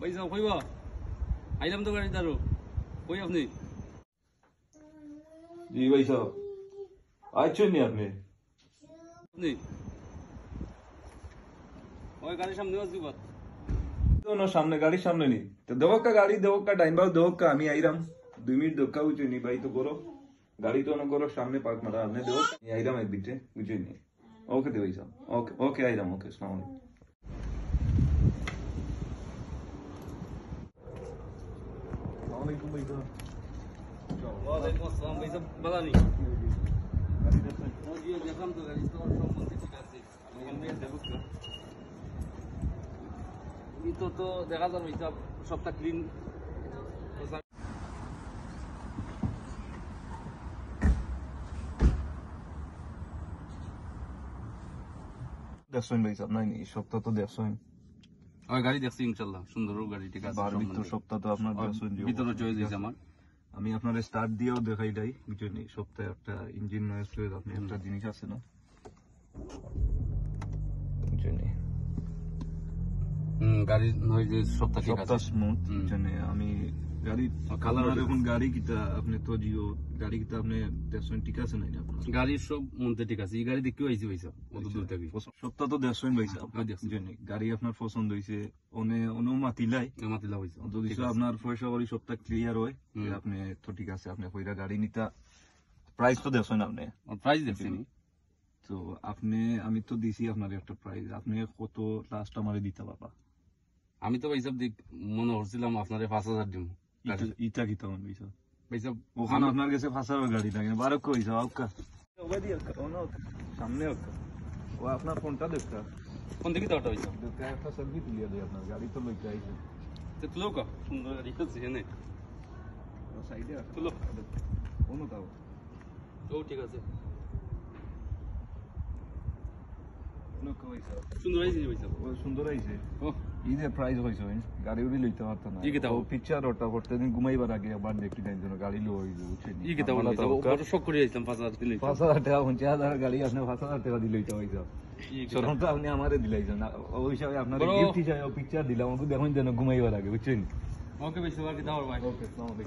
ভাই সাহেব কইবা আইলাম তো গাড়ি দাঁড়ো কই আপনি জি ভাই সাহেব আইছেন নি আপনি আপনি ওই গাড়ির সামনে আসবি বাত তো না সামনে গাড়ির সামনে নি তো দেবকা গাড়ি দেবকা টাইম বাউ দেবকা আমি আইরাম 2 মিনিট দক্কা বুঝুই নি ভাই তো করো গাড়ি তো না করো সামনে পার্ক মারা আপনি দেবো আমি আইরাম এক বিটে বুঝুই নি ওকে দে ভাই সাহেব ওকে ওকে আইরাম ওকে আসসালামু আলাইকুম ওয়ালাইকুম ভাই সাহেব ওয়ালাইকুম আসসালাম ভাই সাহেব বালানি গাড়ি দেখছেন জি দেখলাম তো গাড়ি তো সব মধ্যে ঠিক আছে আমি দেখব তো দেখা যাবে ভাই সাহেব সবটা ক্লিন দেখছেন ভাই সাহেব নাই সপ্তাহ তো দেখছেন ওই গাড়ি দেখছি ইনশাআল্লাহ সুন্দর গাড়ি ঠিক আছে বার ভিতর সপ্তাহ তো আপনার দেখছেন ভিতরে চয়েস হইছে আমার আমি আপনার স্টার্ট দিয়েও দেখাই দেই বুঝছেন সপ্তাহে একটা ইঞ্জিন নয়েজ টয়েজ আপনি একটা জিনিস আছে না বুঝছেন গাড়ি নয়েজ সবটা ঠিক আছে সপ্তাহ স্মুথ বুঝছেন আমি গাড়ি কালার দেখুন গাড়ি কিটা আপনি তো জিও গাড়ি কিটা আপনি দেখছেন ঠিক আছে নাই আপনার গাড়ির সব মধ্যে ঠিক আছে এই গাড়ি দেখেও আইছি ভাইসা অত দূর থেকে সপ্তাহ তো দেখছেন ভাই সাহেব বুঝছেন গাড়ি আপনার পছন্দ হয়েছে অনুমাতিলাই মাতিলা হইছে যদি আপনার পয়সা করি সপ্তাহ ক্লিয়ার হয় আপনি তো ঠিক আছে আপনি কইরা গাড়ি নিতা প্রাইস তো দেখছেন আপনি প্রাইস দেখছেন তো আপনি আমি তো দিছি আপনার একটা প্রাইস আপনি কত লাস্ট আমারে দিতে পারবা আমি তো ভাইসব দেখ মনে করছিলাম আপনারে 5000 দিব ইটা কি তখন ভাই সাহেব ভাইসব ওখানে আপনার কাছে ফাঁসাবে গাড়ি লাগে বারো কইছা আউকা সামনে ও আপনার ফোনটা দেখতা কোন দিকে দাওটা ভাইসব দেখতে একটা সেলফি তুলিয়ে দেয় আপনার গাড়ি তো লইতে আইছে তে তুলো কা সুন্দর গাড়ি আছে এনে সাইডে তুলো কোনো তাও ও ঠিক আছে লোক কইছা সুন্দর আইছে ভাইসব ও সুন্দর আইছে ও ইদে প্রাইস হইছে গাড়ি উড়ি লইতে পারতো না ই কিতা ও পিকচার ওটা করতে দিন ঘুমাইবার আগে আবার দেখি দেন জন্য গাড়ি লো হইলো বুঝছেন ই কিতা বলে বড় শক করে আইতাম 5000 দিলে 5000 টাকা 5000 গাড়ি আপনি 5000 টাকা দিলেইতে হইছে সরম তো আপনি আমারে দিলাইছেন ওই হিসাবে আপনার গিফট হিসাবে পিকচার দিলাম আমাকে দেখুন যেন ঘুমাইবার আগে বুঝছেন ওকে ভাইসব আর কি দাও ভাই ওকে আসসালামু আলাইকুম